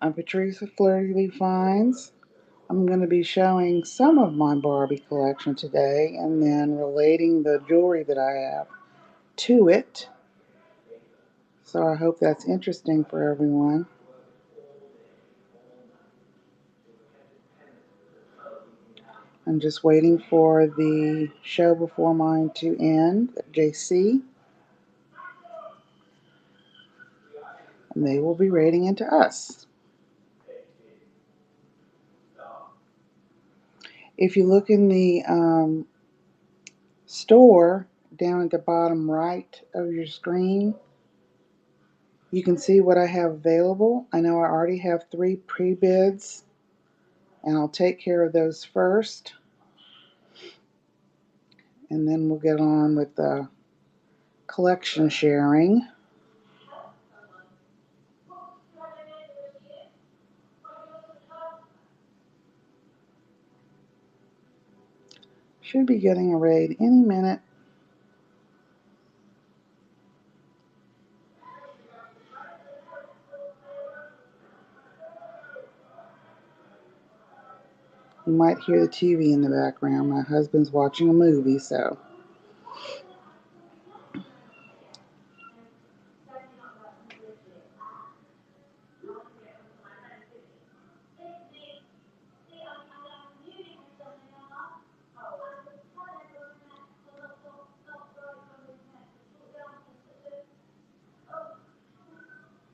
I'm Patrice with Flirty Finds. I'm going to be showing some of my Barbie collection today and then relating the jewelry that I have to it. So I hope that's interesting for everyone. I'm just waiting for the show before mine to end at JC, and they will be rating into us. If you look in the store down at the bottom right of your screen, you can see what I have available. I know I already have 3 pre-bids, and I'll take care of those first, and then we'll get on with the collection sharing. Should be getting a raid any minute. You might hear the TV in the background. My husband's watching a movie, so.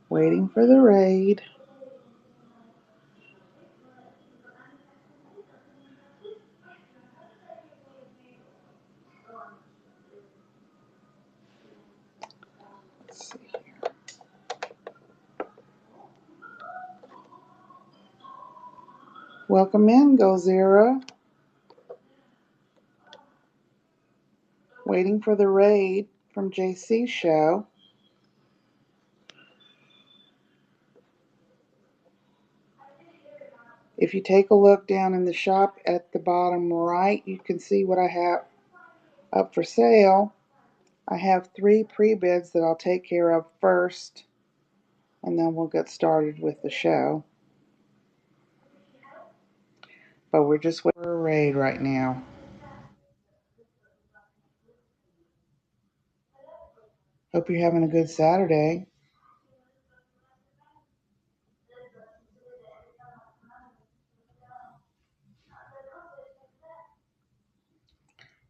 Waiting for the raid. Let's see here. Welcome in, Gozera. Waiting for the raid from JC's show. If you take a look down in the shop at the bottom right, you can see what I have up for sale. I have 3 pre-bids that I'll take care of first, and then we'll get started with the show. But we're just waiting for a raid right now. Hope you're having a good Saturday.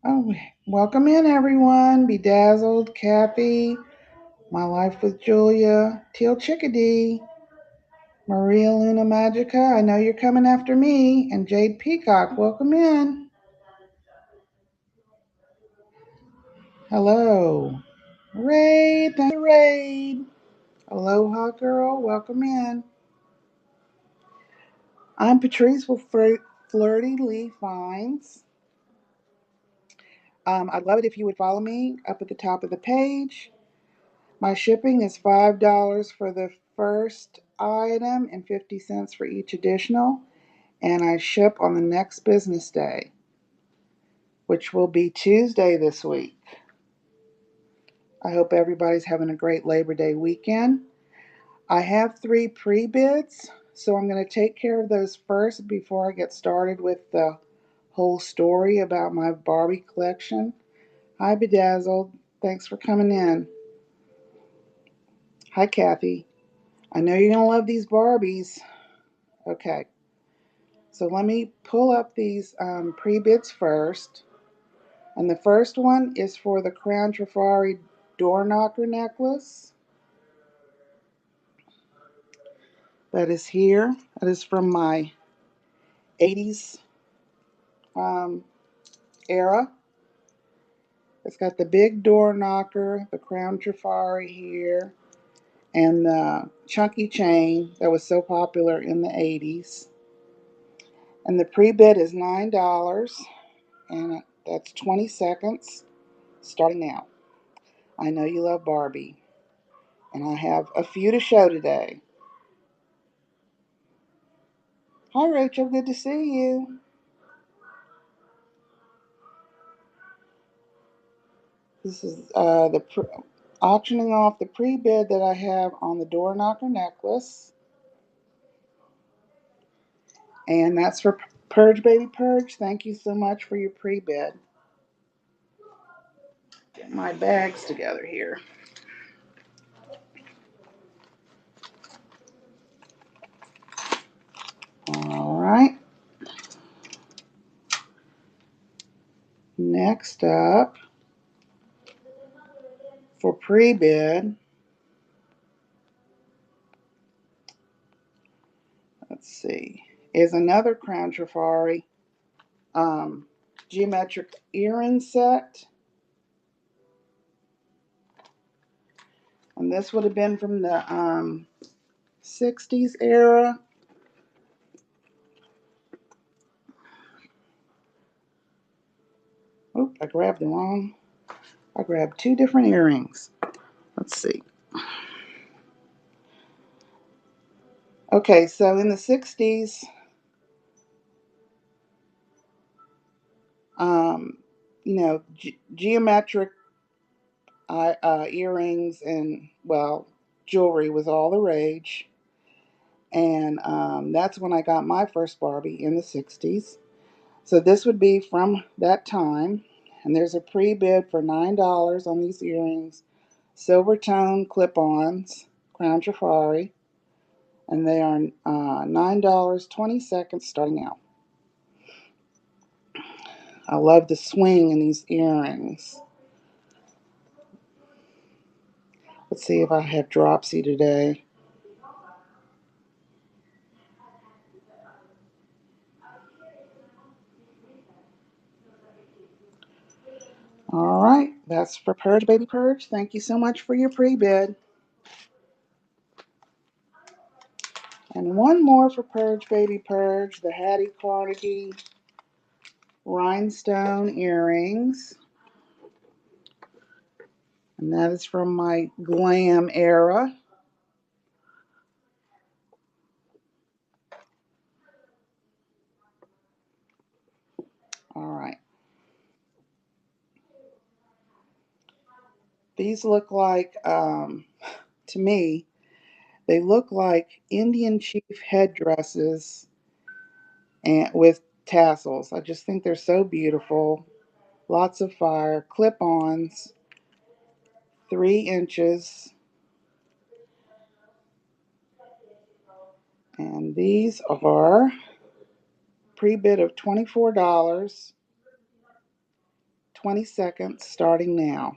Oh, welcome in, everyone. Bedazzled, Kathy, My Life with Julia, Teal Chickadee, Maria Luna Magica, I know you're coming after me, and Jade Peacock, welcome in. Hello. Raid, thank you, Raid. Aloha, girl, welcome in. I'm Patrice with Flirty Lee Finds. I'd love it if you would follow me up at the top of the page. My shipping is $5 for the first item and 50 cents for each additional, and I ship on the next business day, which will be Tuesday this week. I hope everybody's having a great Labor Day weekend. I have 3 pre-bids, so I'm going to take care of those first before I get started with the whole story about my Barbie collection. Hi, Bedazzled. Thanks for coming in. Hi, Kathy. I know you're going to love these Barbies. Okay, so let me pull up these pre-bids first. And the first one is for the Crown Trifari door knocker necklace. That is here. That is from my 80s era. It's got the big door knocker, the Crown Trifari here, and the chunky chain that was so popular in the 80s. And the pre-bid is $9, and that's 20 seconds starting now. I know you love Barbie, and I have a few to show today. Hi, Rachel. Good to see you. This is auctioning off the pre-bid that I have on the door knocker necklace. And that's for Purge Baby Purge. Thank you so much for your pre-bid. Get my bags together here. All right. Next up, for pre-bid, let's see, is another Crown Trifari um, geometric earring set. And this would have been from the 60s era. Oop, I grabbed two different earrings. Let's see. Okay, so in the 60s, um, geometric earrings and, well, jewelry was all the rage. And that's when I got my first Barbie in the 60s. So this would be from that time. And there's a pre-bid for $9 on these earrings. Silver tone clip-ons, Crown Trifari. And they are $9.20 starting out. I love the swing in these earrings. Let's see if I have Dropsy today. All right, that's for Purge Baby Purge. Thank you so much for your pre-bid. And one more for Purge Baby Purge, the Hattie Carnegie rhinestone earrings. And that is from my glam era. All right. These look like, to me, they look like Indian chief headdresses and with tassels. I just think they're so beautiful. Lots of fire. Clip-ons, 3 inches. And these are pre-bid of $24, 20 seconds starting now.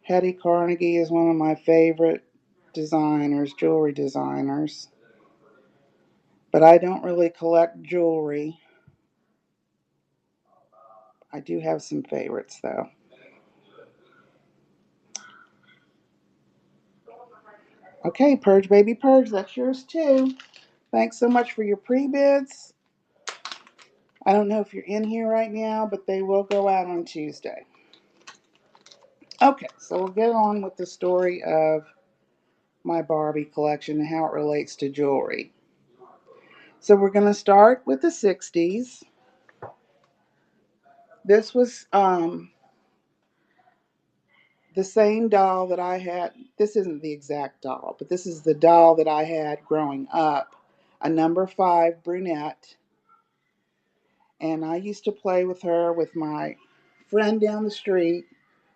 Hattie Carnegie is one of my favorite designers, jewelry designers. But I don't really collect jewelry. I do have some favorites though. Okay, Purge Baby Purge, that's yours too. Thanks so much for your pre-bids. I don't know if you're in here right now, but they will go out on Tuesday. Okay, so we'll get on with the story of my Barbie collection and how it relates to jewelry. So we're going to start with the 60s. This was the same doll that I had. This isn't the exact doll, but this is the doll that I had growing up, a number 5 brunette. And I used to play with her with my friend down the street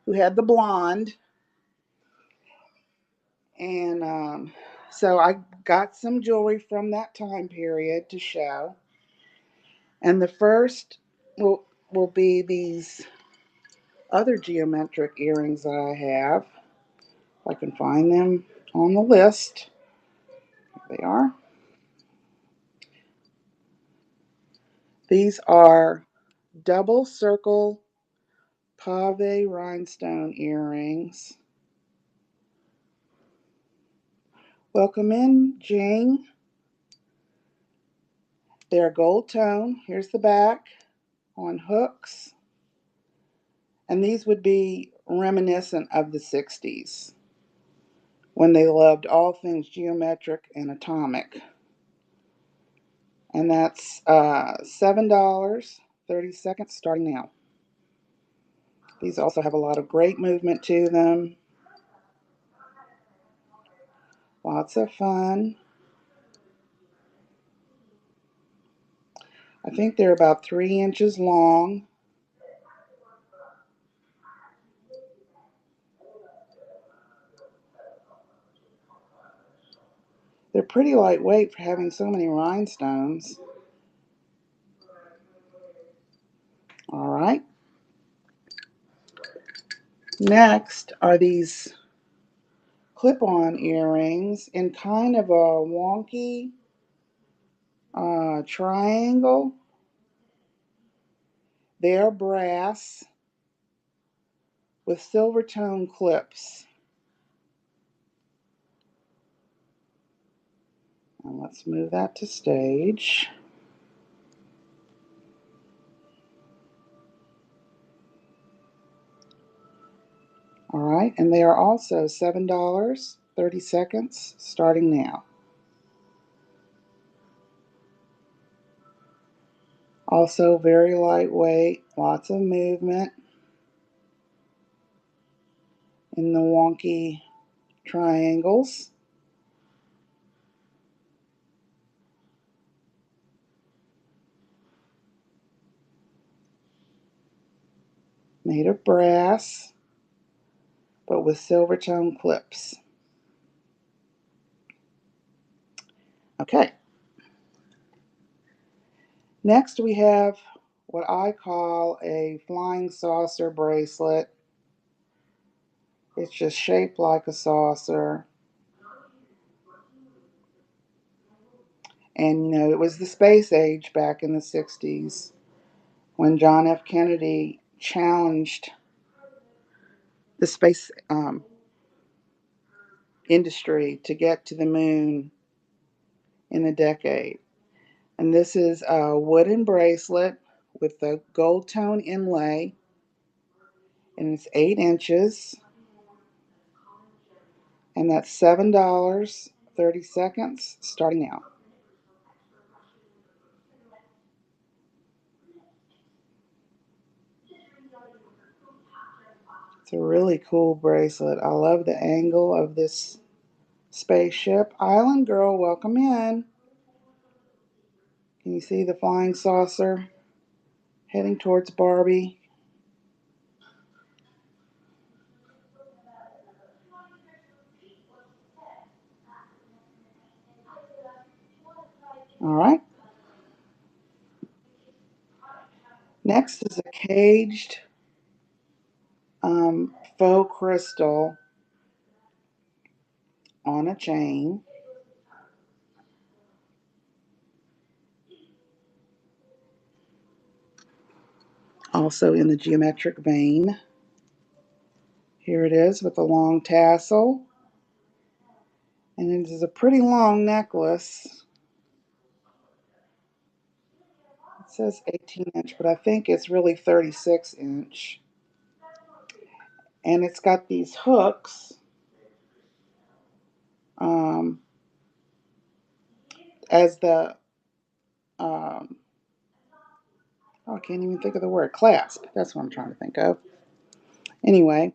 who had the blonde. And so I got some jewelry from that time period to show. And the first will be these other geometric earrings that I have. If I can find them on the list. There they are. These are double circle pave rhinestone earrings. Welcome in, Jane. They're gold tone. Here's the back on hooks. And these would be reminiscent of the 60s when they loved all things geometric and atomic. And that's $7, 30 seconds starting now. These also have a lot of great movement to them. Lots of fun. I think they're about 3 inches long. They're pretty lightweight for having so many rhinestones. All right. Next are these clip-on earrings in kind of a wonky triangle. They are brass with silver tone clips. And let's move that to stage. All right, and they are also $7, 30 seconds, starting now. Also very lightweight, lots of movement in the wonky triangles. Made of brass, but with silver tone clips. Okay. Next we have what I call a flying saucer bracelet. It's just shaped like a saucer. And you know, it was the space age back in the 60s when John F. Kennedy challenged the space industry to get to the moon in a decade. And this is a wooden bracelet with a gold tone inlay, and it's 8 inches, and that's $7, 30 seconds, starting now. It's a really cool bracelet. I love the angle of this spaceship. Island Girl, welcome in. Can you see the flying saucer heading towards Barbie? All right. Next is a caged faux crystal on a chain. Also in the geometric vein. Here it is with a long tassel. And it is a pretty long necklace. It says 18-inch, but I think it's really 36-inch. And it's got these hooks as the, oh, I can't even think of the word, clasp. That's what I'm trying to think of. Anyway,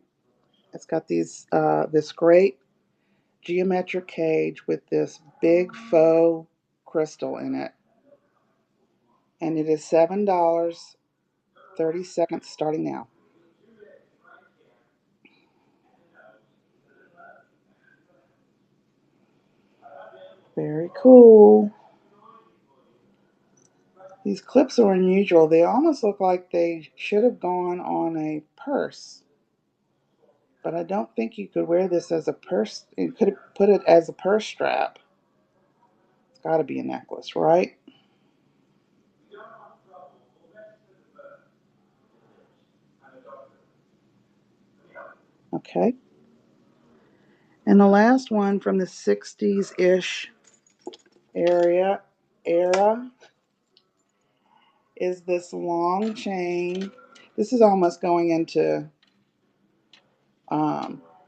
it's got this great geometric cage with this big faux crystal in it. And it is $7, 30 seconds, starting now. Very cool. These clips are unusual. They almost look like they should have gone on a purse. But I don't think you could wear this as a purse. You could put it as a purse strap. It's got to be a necklace, right? Okay. And the last one from the 60s-ish era is this long chain. This is almost going into,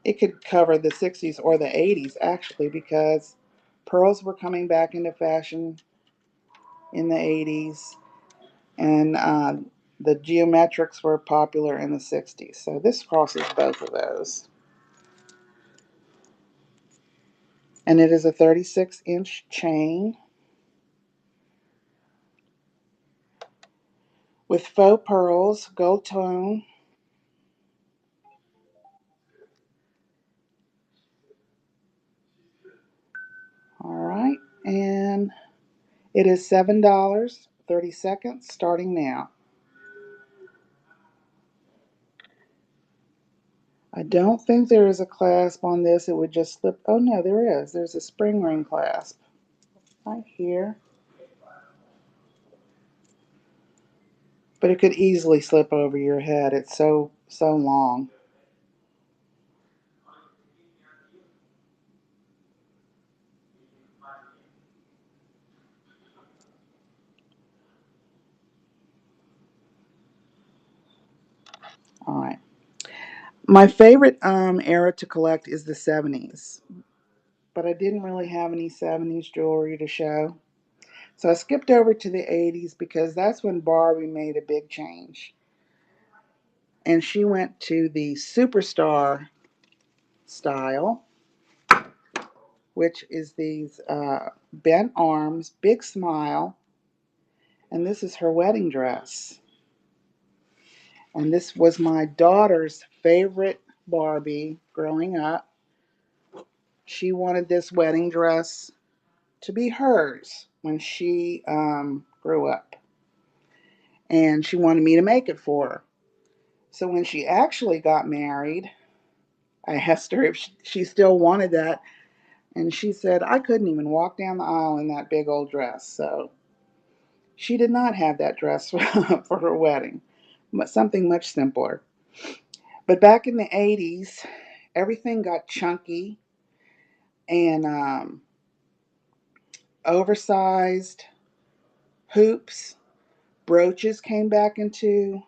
it could cover the 60s or the 80s actually, because pearls were coming back into fashion in the 80s, and the geometrics were popular in the 60s. So this crosses both of those. And it is a 36-inch chain. with faux pearls, gold tone. All right, and it is $7, 30 seconds, starting now. I don't think there is a clasp on this. It would just slip. Oh no, there is. There's a spring ring clasp right here. But it could easily slip over your head. It's so long. All right. My favorite era to collect is the 70s, but I didn't really have any 70s jewelry to show. So I skipped over to the 80s because that's when Barbie made a big change. And she went to the superstar style, which is these bent arms, big smile, and this is her wedding dress. And this was my daughter's favorite Barbie growing up. She wanted this wedding dress to be hers when she grew up. And she wanted me to make it for her. So when she actually got married, I asked her if she still wanted that. And she said, I couldn't even walk down the aisle in that big old dress. So she did not have that dress for her wedding, but something much simpler. But back in the 80s, everything got chunky and oversized. Hoops, brooches came back into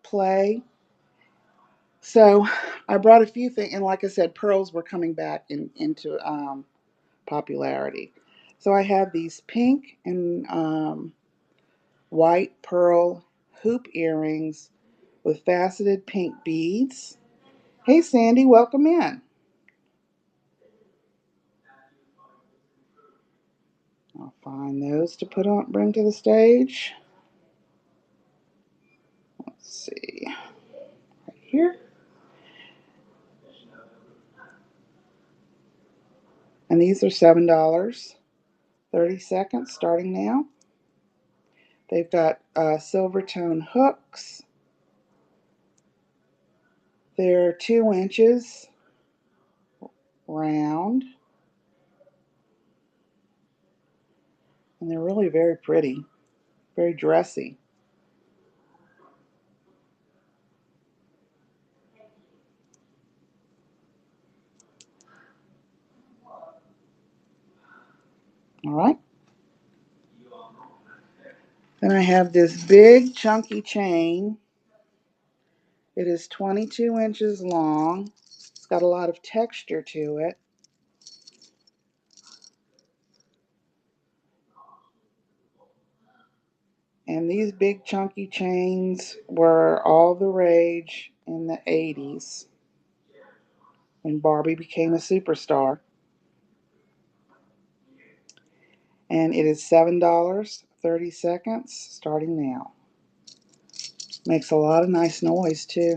play. So I brought a few things, and like I said, pearls were coming back into popularity. So I have these pink and white pearl hoop earrings with faceted pink beads. Hey Sandy, welcome in. I'll find those to put on, bring to the stage. Let's see, right here. And these are $7, 30 seconds, starting now. They've got silver tone hooks. They're 2 inches round, and they're really very pretty, very dressy. All right. Then I have this big chunky chain. It is 22 inches long. It's got a lot of texture to it. And these big chunky chains were all the rage in the 80s when Barbie became a superstar. And it is $7, 30 seconds, starting now. Makes a lot of nice noise too.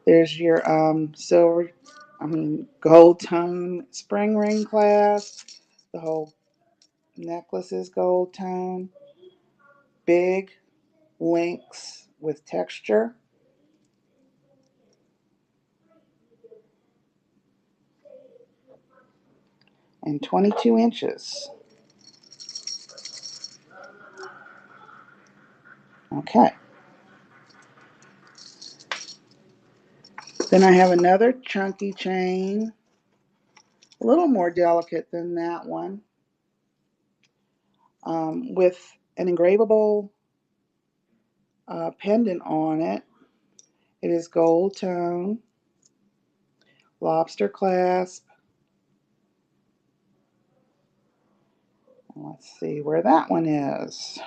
There's your gold tone spring ring clasp. The whole necklace is gold tone. Big links with texture. And 22 inches. Okay. Then I have another chunky chain, a little more delicate than that one, with an engravable pendant on it. It is gold tone, lobster clasp. Let's see where that one is.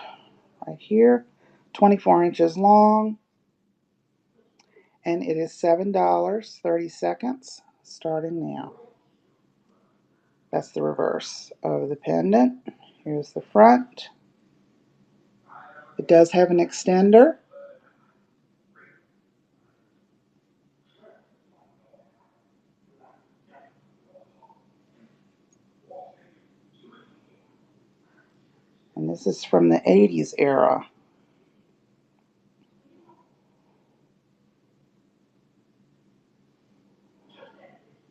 Right here, 24 inches long, and it is $7, 30 seconds, starting now. That's the reverse of the pendant. Here's the front. It does have an extender. And this is from the 80s era.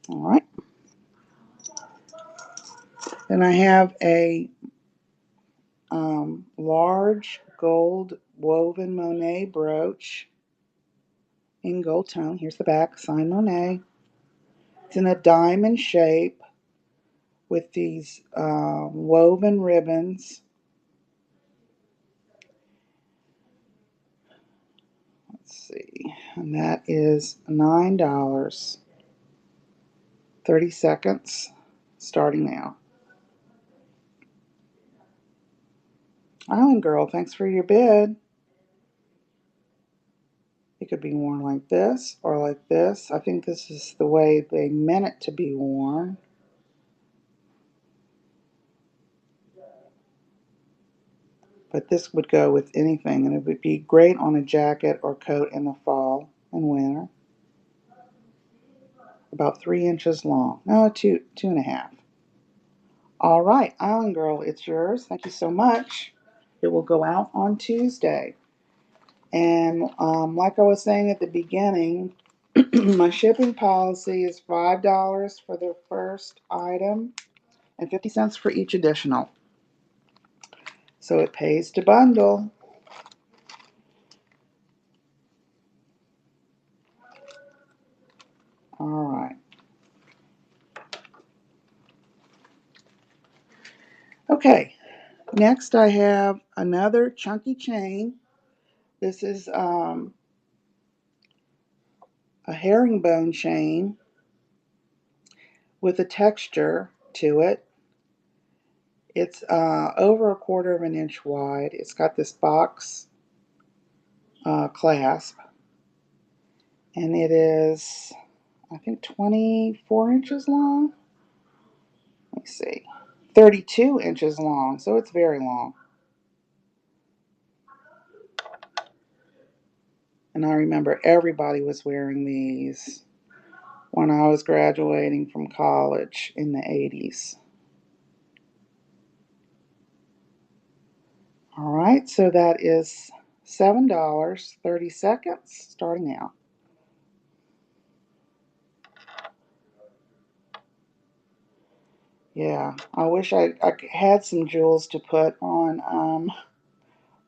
All right. Then I have a large gold woven Monet brooch in gold tone. Here's the back, signed Monet. It's in a diamond shape with these woven ribbons. Let's see, and that is $9. 30 seconds, starting now. Island Girl, thanks for your bid. It could be worn like this or like this. I think this is the way they meant it to be worn. But this would go with anything, and it would be great on a jacket or coat in the fall and winter. About 3 inches long. No, two and a half. All right, Island Girl, it's yours. Thank you so much. It will go out on Tuesday. And like I was saying at the beginning, my shipping policy is $5 for the first item and 50 cents for each additional. So it pays to bundle. All right. Okay. Next, I have another chunky chain. This is a herringbone chain with a texture to it. It's over a quarter of an inch wide. It's got this box clasp, and it is, I think, 24 inches long. Let me see, 32 inches long, so it's very long. And I remember everybody was wearing these when I was graduating from college in the 80s. All right, so that is $7, 30 seconds, starting now. Yeah, I wish I had some jewels to put on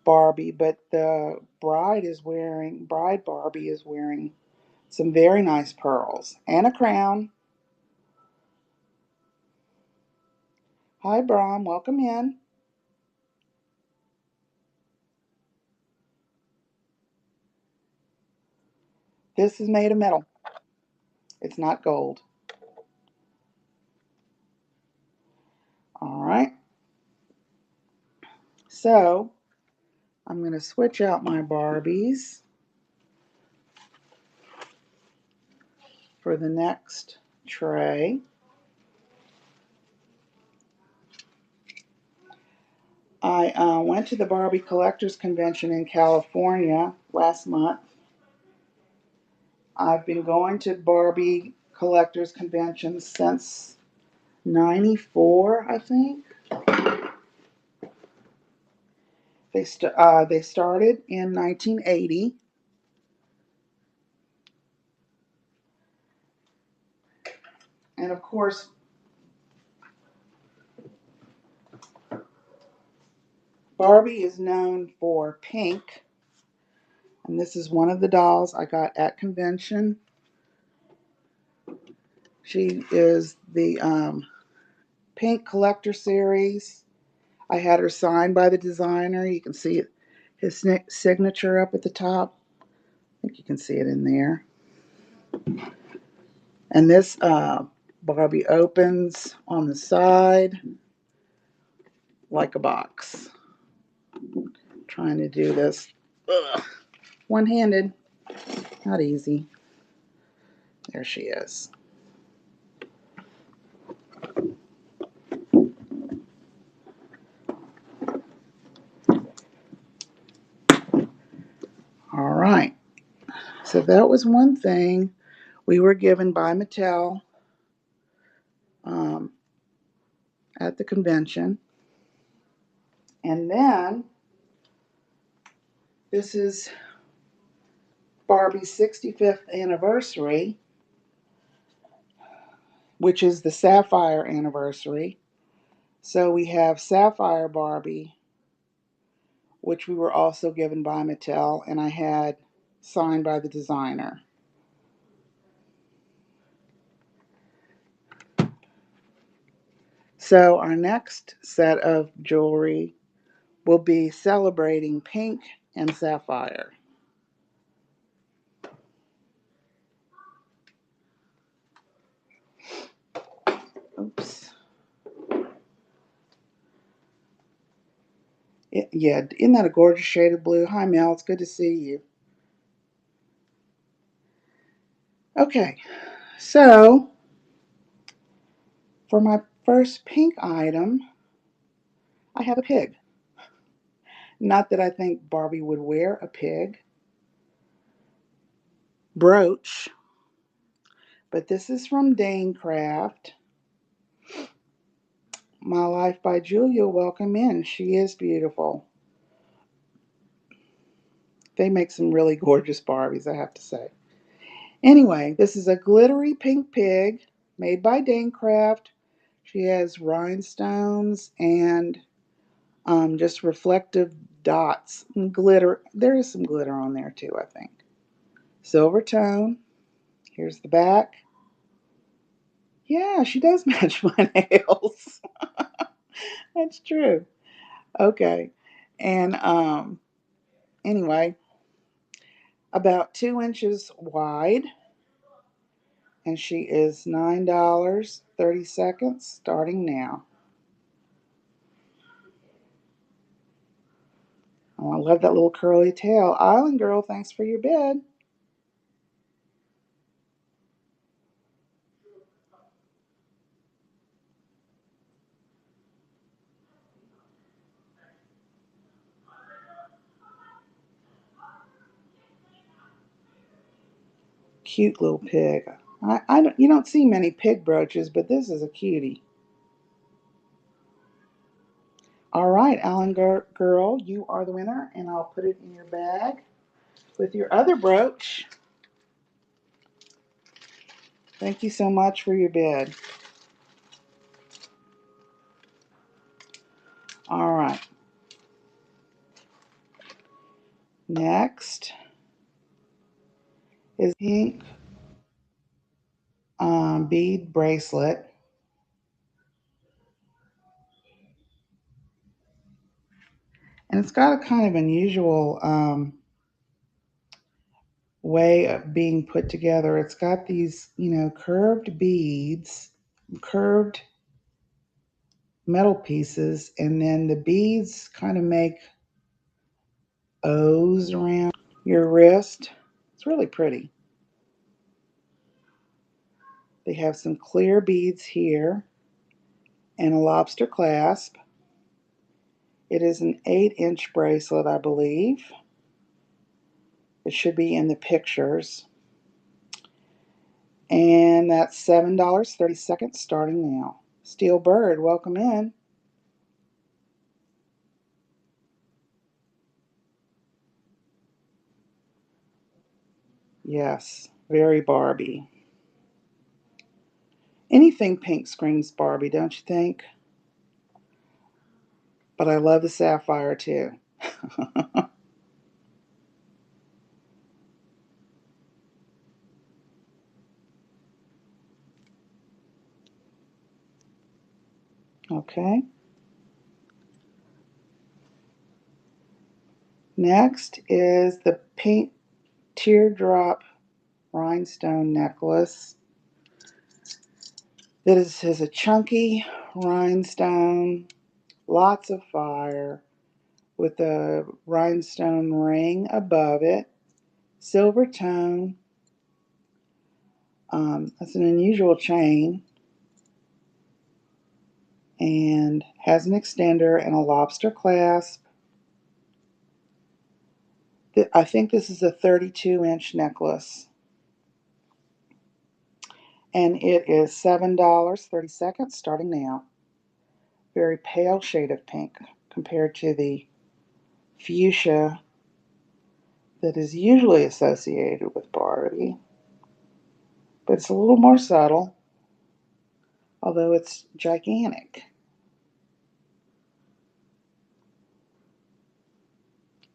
Barbie, but the bride Barbie is wearing some very nice pearls and a crown. Hi, Brom, welcome in. This is made of metal. It's not gold. All right. So I'm going to switch out my Barbies for the next tray. I went to the Barbie Collectors Convention in California last month. I've been going to Barbie Collectors Conventions since '94, I think. They started in 1980. And of course, Barbie is known for pink. And this is one of the dolls I got at convention. She is the Pink Collector Series. I had her signed by the designer. You can see it, his signature up at the top. I think you can see it in there. And this Barbie opens on the side like a box. Trying to do this one-handed. Not easy. There she is. So that was one thing we were given by Mattel um, at the convention. And then this is Barbie's 65th anniversary, which is the Sapphire anniversary. So we have Sapphire Barbie, which we were also given by Mattel, and I had signed by the designer. So our next set of jewelry will be celebrating pink and sapphire. Oops. Yeah, isn't that a gorgeous shade of blue? Hi, Mel. It's good to see you. Okay, so for my first pink item, I have a pig. Not that I think Barbie would wear a pig brooch, but this is from Danecraft. My Life by Julia. Welcome in. She is beautiful. They make some really gorgeous Barbies, I have to say. Anyway, this is a glittery pink pig made by Danecraft. She has rhinestones and just reflective dots and glitter. There is some glitter on there too, I think. Silver tone. Here's the back. Yeah, she does match my nails. That's true. Okay. And anyway, about 2 inches wide, and she is $9.30 starting now. Oh, I love that little curly tail. Island Girl, thanks for your bid. Cute little pig. You don't see many pig brooches, but this is a cutie. All right, Alan Girl, you are the winner, and I'll put it in your bag with your other brooch. Thank you so much for your bid. All right. Next is pink bead bracelet. And it's got a kind of unusual way of being put together. It's got these, curved beads, curved metal pieces, and then the beads kind of make O's around your wrist. It's really pretty. They have some clear beads here and a lobster clasp. It is an 8-inch bracelet, I believe. It should be in the pictures. And that's $7.30 starting now. Steel Bird, welcome in. Yes, very Barbie. Anything pink screams Barbie, don't you think? But I love the sapphire too. Okay. Next is the pink teardrop rhinestone necklace. This is a chunky rhinestone, lots of fire, with a rhinestone ring above it, silver tone. That's an unusual chain and has an extender and a lobster clasp. I think this is a 32-inch necklace. And it is $7.30 starting now. Very pale shade of pink compared to the fuchsia that is usually associated with Barbie. But it's a little more subtle, although it's gigantic.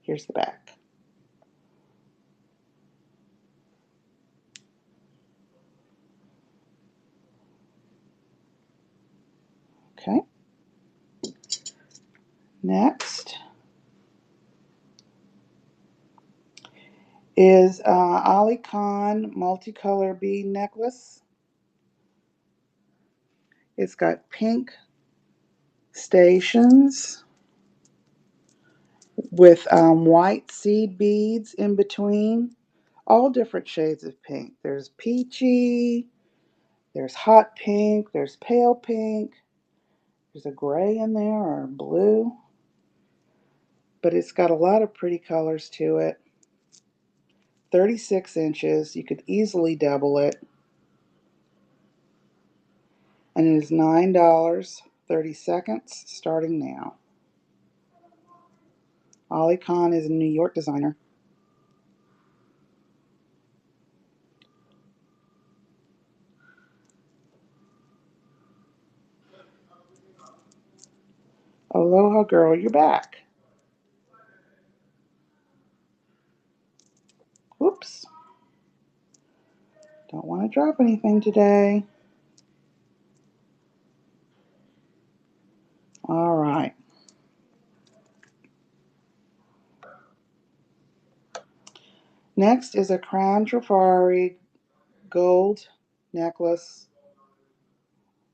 Here's the back. Okay. Next is Ali Khan multicolor bead necklace. It's got pink stations with white seed beads in between. All different shades of pink. There's peachy, there's hot pink, there's pale pink, there's a gray in there or blue. But it's got a lot of pretty colors to it. 36 inches. You could easily double it. And it is $9.30 starting now. Ali Khan is a New York designer. Aloha girl, you're back. Whoops. Don't want to drop anything today. All right. Next is a crown Trifari gold necklace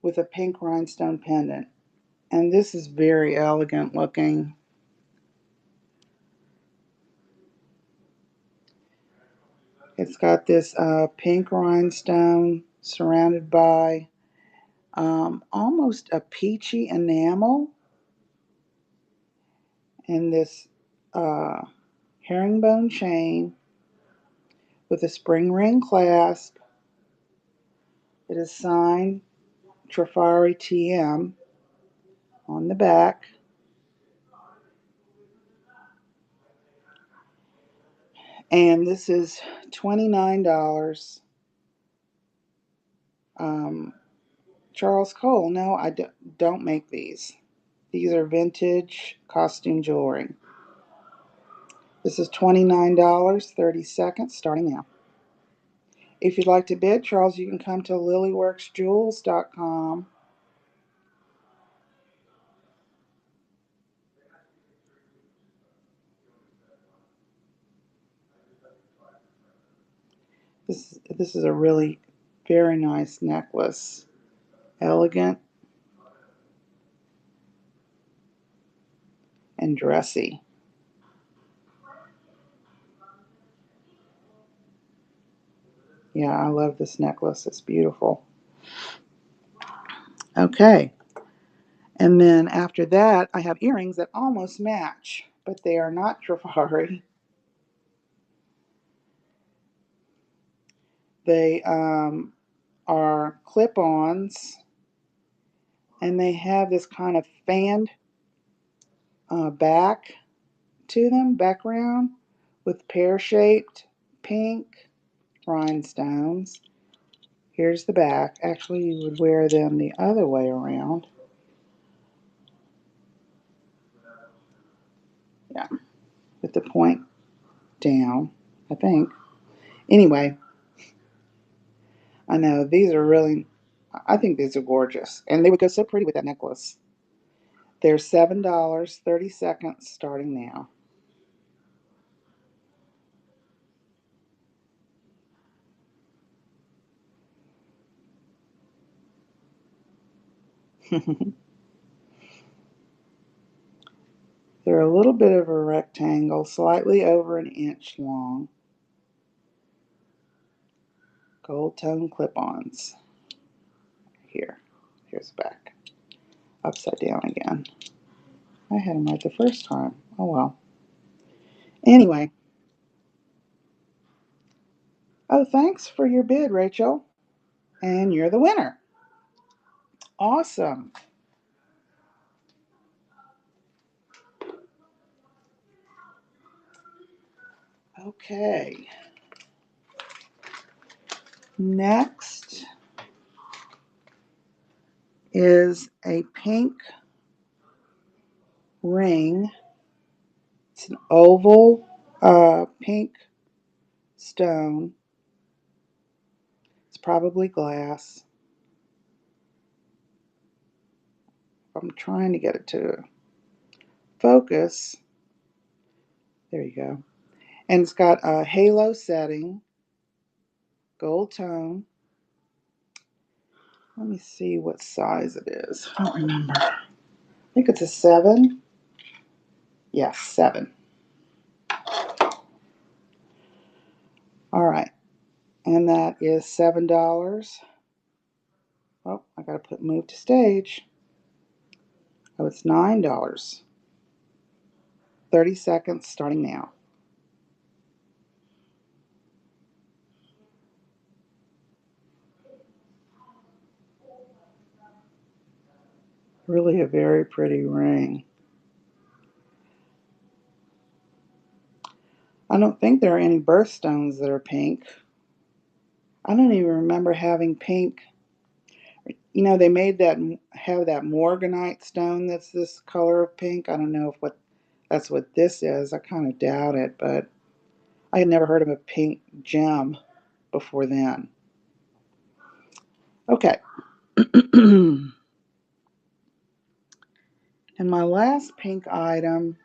with a pink rhinestone pendant. And this is very elegant looking. It's got this pink rhinestone surrounded by almost a peachy enamel and this uh, herringbone chain with a spring ring clasp. It is signed Trifari TM on the back. And this is $29. Charles Cole, no, I don't make these. These are vintage costume jewelry. This is $29.30 starting now. If you'd like to bid, Charles, you can come to lilyworksjewels.com. This is a really very nice necklace. Elegant and dressy. Yeah, I love this necklace. It's beautiful. Okay. And then after that, I have earrings that almost match, but they are not Trifari. They are clip-ons, and they have this kind of fanned back to them, background, with pear-shaped pink rhinestones. Here's the back. Actually, you would wear them the other way around. Yeah, with the point down, I think. Anyway, I know these are really, I think these are gorgeous. And they would go so pretty with that necklace. They're $7.30 starting now. They're a little bit of a rectangle, slightly over an inch long. Gold tone clip-ons. Here. Here's the back. Upside down again. I had them right the first time. Oh well. Anyway, Oh, thanks for your bid, Rachel. And you're the winner. Awesome. Okay. Next is a pink ring. It's an oval pink stone. It's probably glass. I'm trying to get it to focus. There you go. And it's got a halo setting, gold tone. Let me see what size it is. I don't remember. I think it's a 7. Yes, 7. All right. And that is $7. Oh, I got to move to stage. Oh, it's $9. 30 seconds starting now. Really a very pretty ring. I don't think there are any birthstones that are pink. I don't even remember having pink. You know, they made that have that morganite stone that's this color of pink. I don't know if that's what this is. I kind of doubt it, but I had never heard of a pink gem before then. Okay. And my last pink item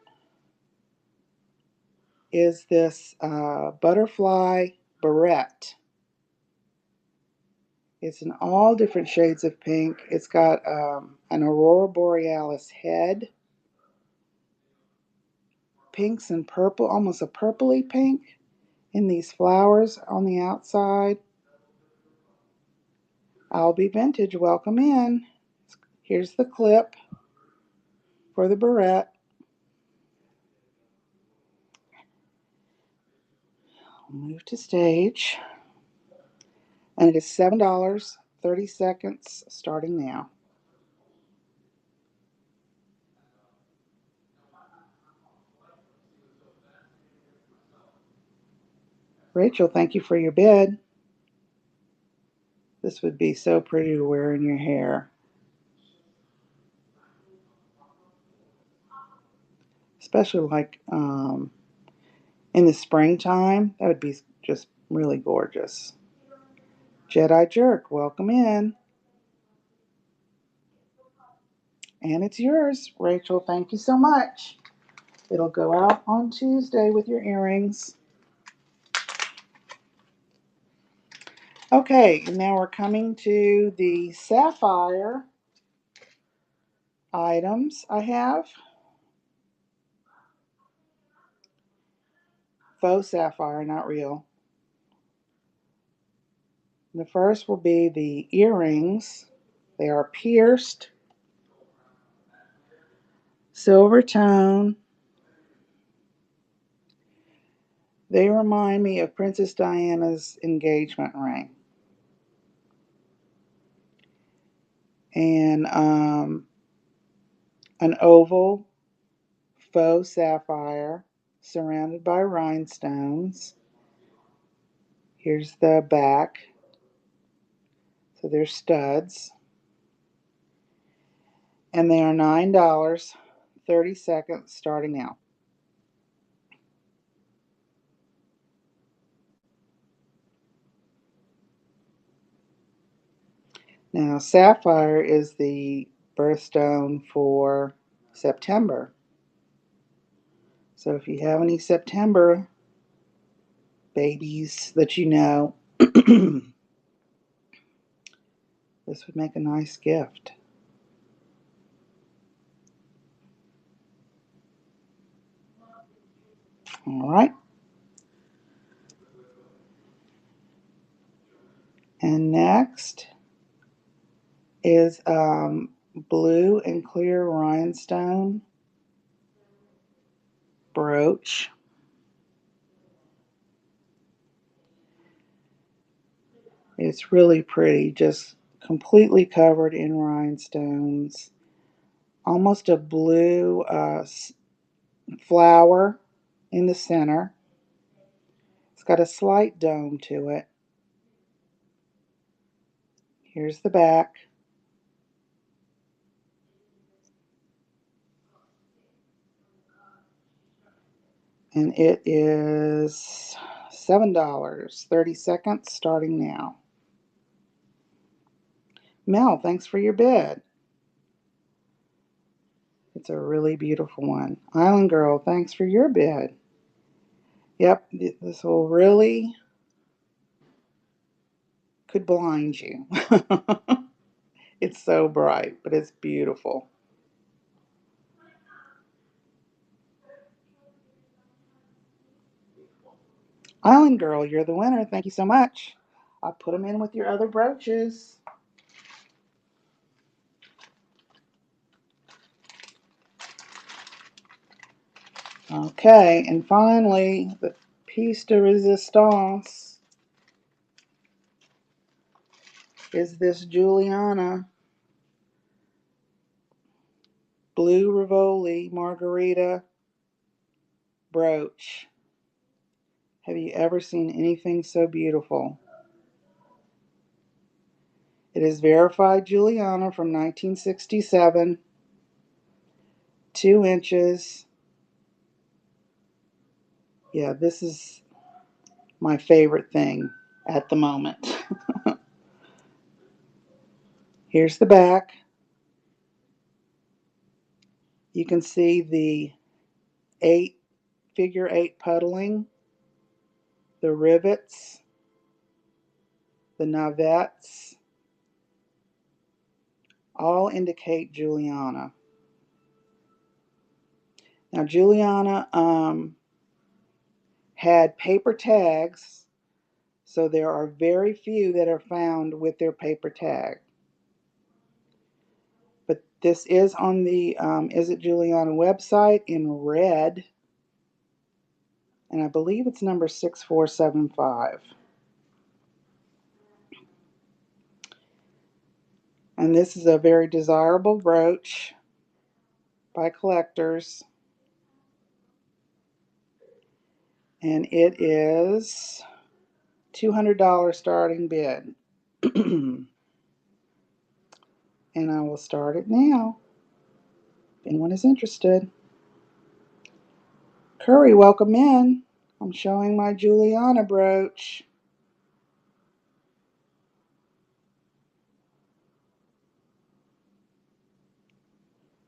is this butterfly barrette. It's in all different shades of pink. It's got an aurora borealis head, pinks and purple, almost a purpley pink, in these flowers on the outside. I'll be vintage. Welcome in. Here's the clip for the barrette. I'll move to stage. And it is $7, 30 seconds starting now. Rachel, thank you for your bid. This would be so pretty to wear in your hair. Especially like in the springtime. That would be just really gorgeous. Jedi Jerk, welcome in. And it's yours, Rachel. Thank you so much. It'll go out on Tuesday with your earrings. Okay, now we're coming to the sapphire items I have. Faux sapphire, not real. The first will be the earrings. They are pierced, silver tone. They remind me of Princess Diana's engagement ring. And an oval faux sapphire surrounded by rhinestones. Here's the back. So they're studs. And they are $9, 30 seconds starting now. Now, sapphire is the birthstone for September. So if you have any September babies that you know, this would make a nice gift. All right. And next is blue and clear rhinestone brooch. It's really pretty, just completely covered in rhinestones. Almost a blue flower in the center. It's got a slight dome to it. Here's the back. And it is $7.30 starting now. Mel, thanks for your bid. It's a really beautiful one. Island Girl, thanks for your bid. Yep, this will really could blind you. It's so bright, but it's beautiful. Island Girl, you're the winner. Thank you so much. I put them in with your other brooches. Okay, and finally, the piece de resistance is this Juliana Blue Rivoli Margarita brooch. Have you ever seen anything so beautiful? It is verified Juliana from 1967, 2 inches. Yeah, this is my favorite thing at the moment. Here's the back. You can see the 8 figure 8 puddling, the rivets, the navettes, all indicate Juliana. Now, Juliana had paper tags, so there are very few that are found with their paper tag. But this is on the Is It Juliana website in red, and I believe it's number 6475. And this is a very desirable brooch by collectors, and it is $200 starting bid. And I will start it now if anyone is interested. Curry, welcome in. I'm showing my Juliana brooch.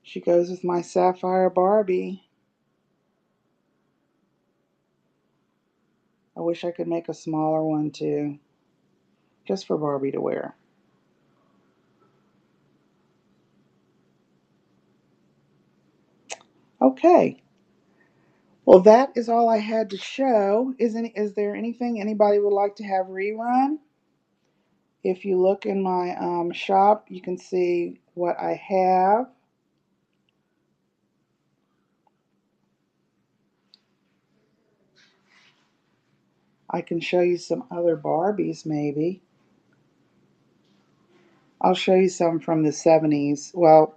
She goes with my Sapphire Barbie. I wish I could make a smaller one too, just for Barbie to wear. Okay. Well, that is all I had to show. Is there anything anybody would like to have rerun? If you look in my shop, you can see what I have. I can show you some other Barbies maybe. I'll show you some from the 70s. Well,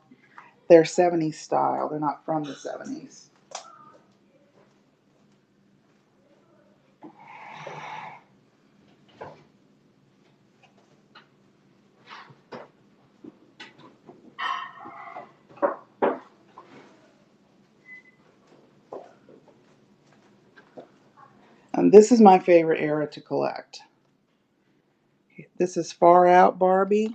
they're 70s style. They're not from the 70s. And this is my favorite era to collect. This is Far Out Barbie.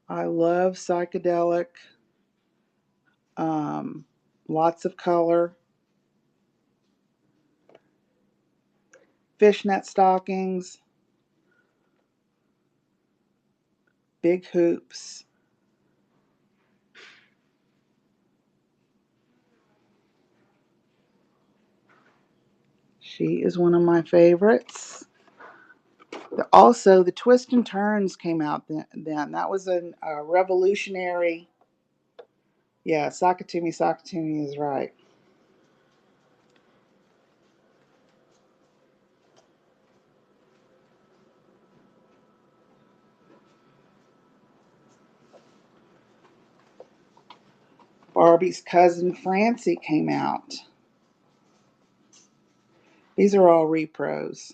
I love psychedelic, um, lots of color, fishnet stockings, big hoops. She is one of my favorites. Also, the Twist and Turns came out then. That was a revolutionary. Yeah, Sakatumi is right. Barbie's cousin Francie came out. These are all repros.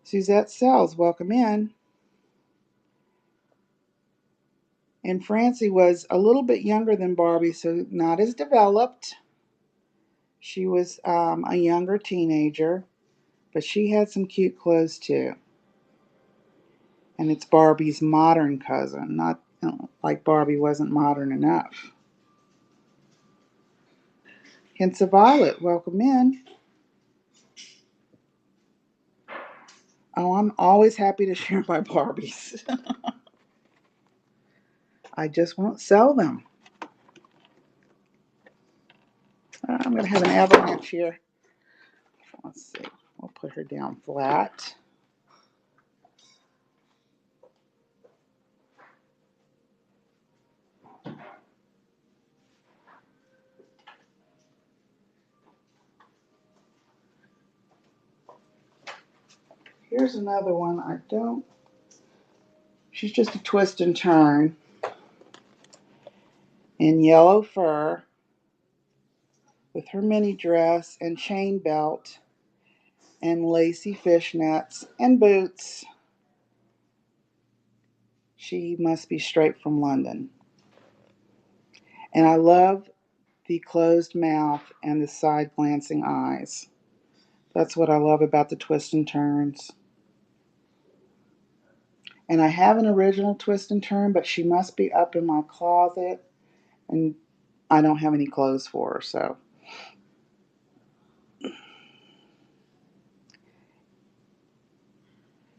Suzette Sells, welcome in. And Francie was a little bit younger than Barbie, so not as developed. She was a younger teenager, but she had some cute clothes too. And it's Barbie's modern cousin, not like Barbie wasn't modern enough. Hints of Violet, welcome in. Oh, I'm always happy to share my Barbies. I just won't sell them. I'm going to have an avalanche here. Let's see. We'll put her down flat. Here's another one. She's just a twist and turn in yellow fur with her mini dress and chain belt and lacy fishnets and boots. She must be straight from London. And I love the closed mouth and the side glancing eyes. That's what I love about the twists and turns. And I have an original twist and turn, but she must be up in my closet, and I don't have any clothes for her, so.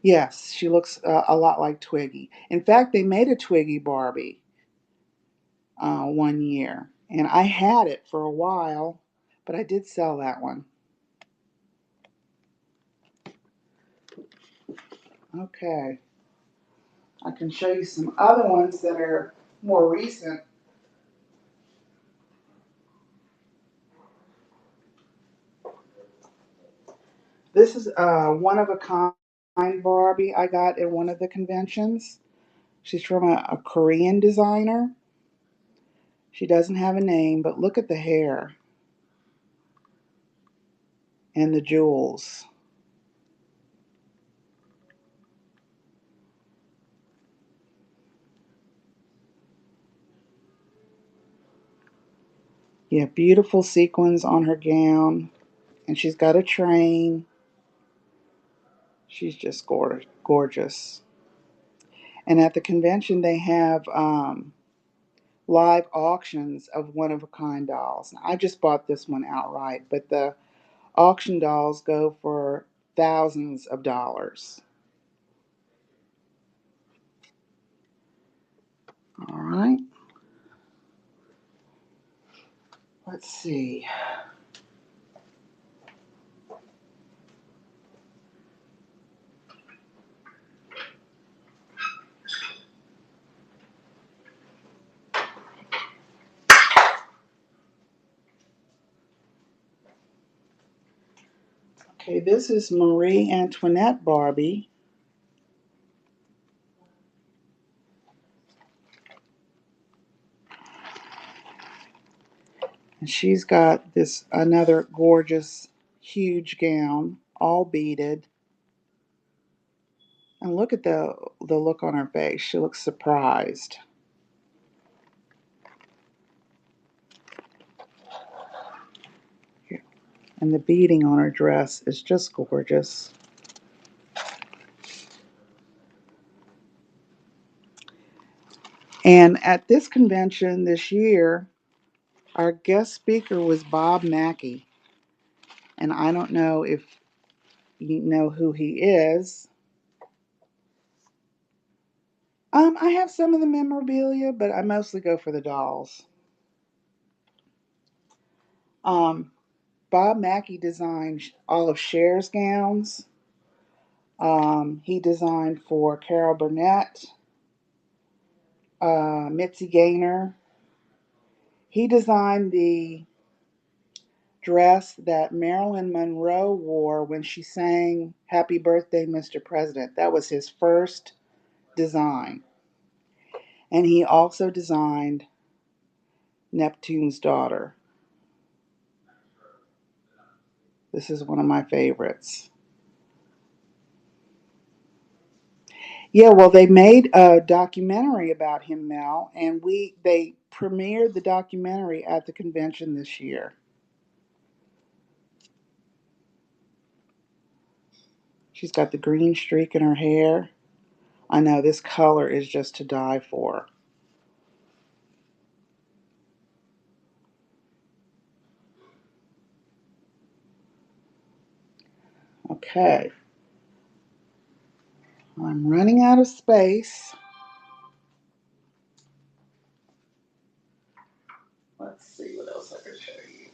Yes, she looks a lot like Twiggy. In fact, they made a Twiggy Barbie one year, and I had it for a while, but I did sell that one. Okay. I can show you some other ones that are more recent. This is a one of a kind Barbie I got at one of the conventions. She's from a Korean designer. She doesn't have a name, but look at the hair and the jewels. Yeah, beautiful sequins on her gown. And she's got a train. She's just gorgeous. And at the convention, they have live auctions of one of a kind dolls. Now, I just bought this one outright, but the auction dolls go for thousands of dollars. All right. Let's see. Okay, this is Marie Antoinette Barbie. And she's got this another gorgeous, huge gown, all beaded. And look at the look on her face. She looks surprised. And the beading on her dress is just gorgeous. And at this convention this year, our guest speaker was Bob Mackey. And I don't know if you know who he is. I have some of the memorabilia, but I mostly go for the dolls. Um, Bob Mackey designed all of Cher's gowns. He designed for Carol Burnett, Mitzi Gaynor. He designed the dress that Marilyn Monroe wore when she sang Happy Birthday, Mr. President. That was his first design. And he also designed Neptune's daughter. This is one of my favorites. Yeah, well, they made a documentary about him, Mel, and they premiered the documentary at the convention this year. She's got the green streak in her hair. I know this color is just to die for. Okay, I'm running out of space. Let's see what else I can show you.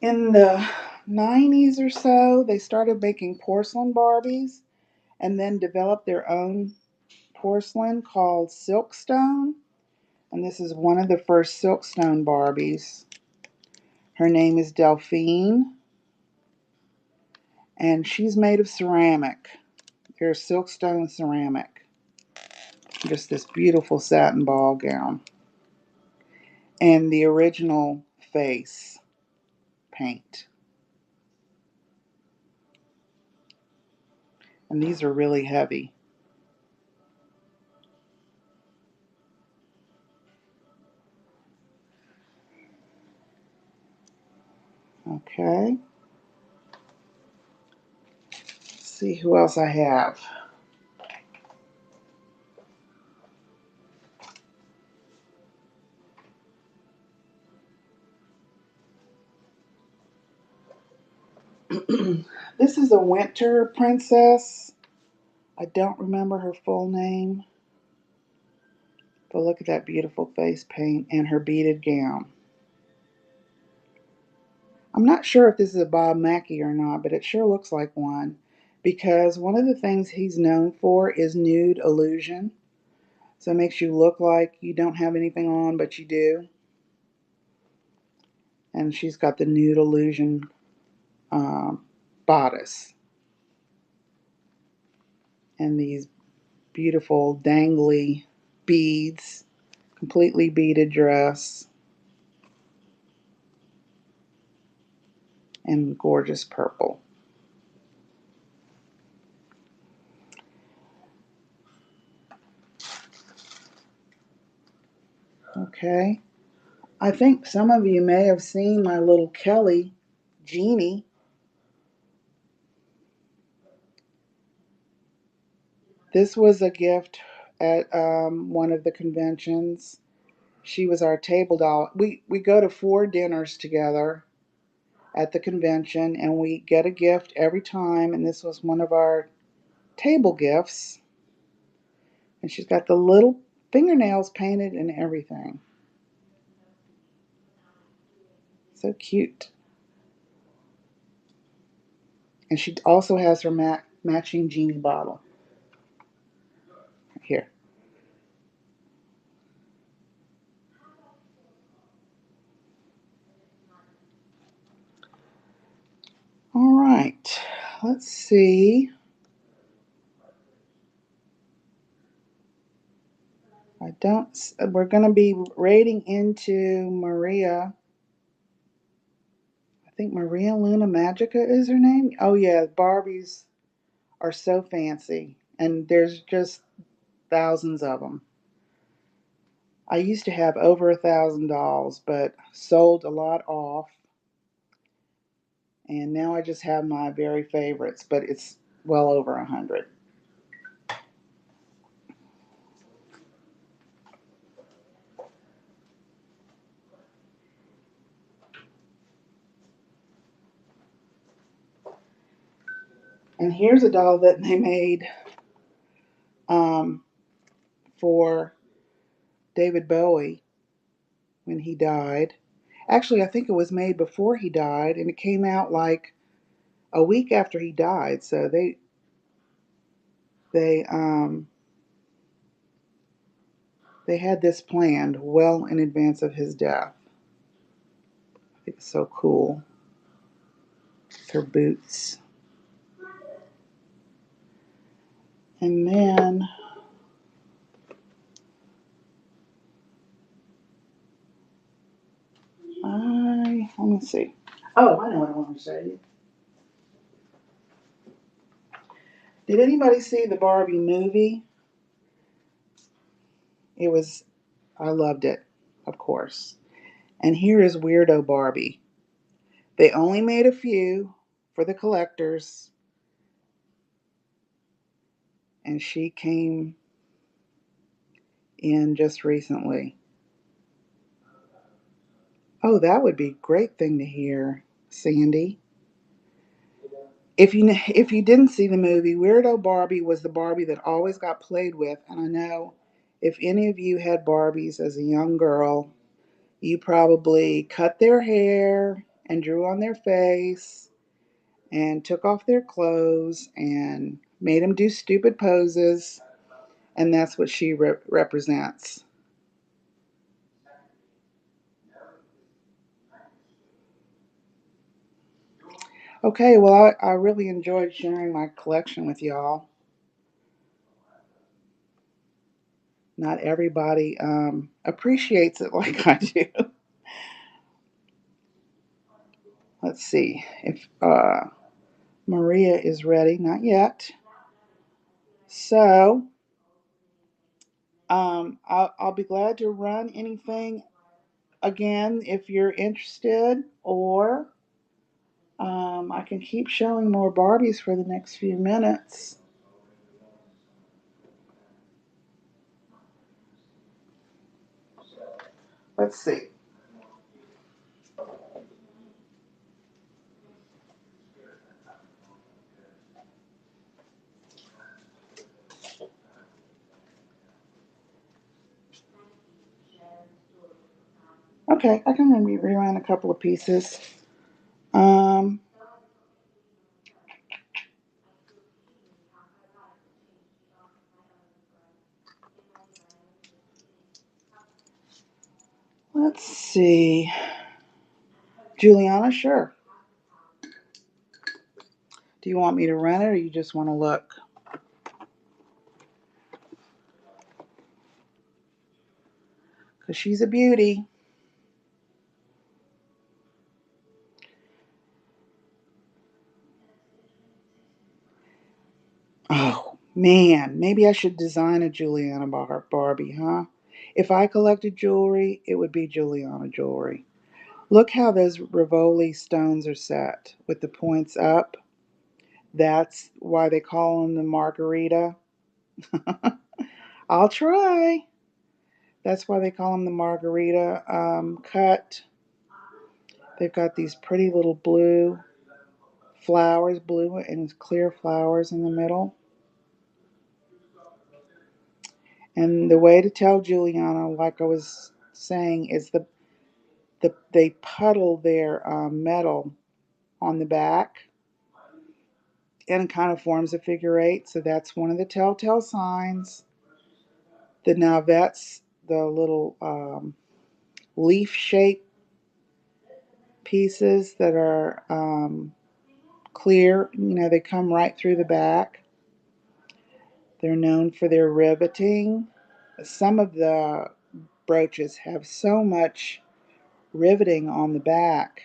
In the 90s or so, they started making porcelain Barbies and then developed their own porcelain called Silkstone. And this is one of the first Silkstone Barbies. Her name is Delphine, and she's made of ceramic. There's Silkstone ceramic. Just this beautiful satin ball gown. And the original face paint. And these are really heavy. Okay. Let's see who else I have. This is a winter princess. I don't remember her full name. But look at that beautiful face paint and her beaded gown. I'm not sure if this is a Bob Mackie or not, but it sure looks like one. Because one of the things he's known for is nude illusion. So it makes you look like you don't have anything on, but you do. And she's got the nude illusion bodice. And these beautiful dangly beads. Completely beaded dress. And gorgeous purple. Okay. I think some of you may have seen my little Kelly genie. This was a gift at one of the conventions. She was our table doll. We go to 4 dinners together at the convention, and we get a gift every time. And this was one of our table gifts. And she's got the little fingernails painted and everything. So cute. And she also has her matching genie bottle. Here. All right. Let's see. We're going to be raiding into Maria. I think Maria Luna Magica is her name. Oh, yeah. Barbies are so fancy. And there's just thousands of them. I used to have over 1,000 dolls, but sold a lot off. And now I just have my very favorites, but it's well over 100. And here's a doll that they made um, for David Bowie when he died. Actually, I think it was made before he died, and it came out like a week after he died. So they um, they had this planned well in advance of his death. I think it's so cool. Her boots. And then let me see. Oh, I know what I want to say. Did anybody see the Barbie movie? I loved it, of course. And here is Weirdo Barbie. They only made a few for the collectors, and she came in just recently. Oh, that would be a great thing to hear, Sandy. If you didn't see the movie, Weirdo Barbie was the Barbie that always got played with, and I know if any of you had Barbies as a young girl, you probably cut their hair and drew on their face and took off their clothes and made them do stupid poses, and that's what she represents. Okay, well, I really enjoyed sharing my collection with y'all. Not everybody appreciates it like I do. Let's see if Maria is ready. Not yet. So I'll be glad to run anything again if you're interested, or I can keep showing more Barbies for the next few minutes. Let's see. Okay, I can rerun a couple of pieces. Um, let's see. Juliana, sure. Do you want me to run it or you just want to look? Because she's a beauty. Oh, man. Maybe I should design a Juliana Barbie, huh? If I collected jewelry, it would be Juliana jewelry. Look how those Rivoli stones are set with the points up. That's why they call them the margarita. I'll try. That's why they call them the margarita cut. They've got these pretty little blue flowers, blue and clear flowers in the middle. And the way to tell Juliana, like I was saying, is they puddle their metal on the back and it kind of forms a figure eight. So that's one of the telltale signs. The navettes, the little leaf shaped pieces that are clear, they come right through the back. They're known for their riveting. Some of the brooches have so much riveting on the back.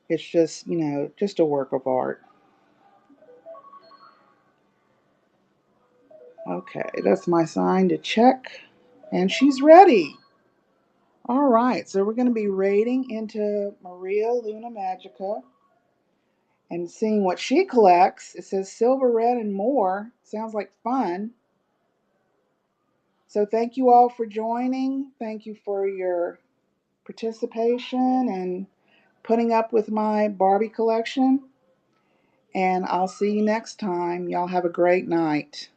It's just a work of art. Okay, that's my sign to check. And she's ready. All right, so we're going to be raiding into Maria Luna Magica and seeing what she collects. It says silver, red, and more. Sounds like fun. So thank you all for joining. Thank you for your participation and putting up with my Barbie collection. And I'll see you next time. Y'all have a great night.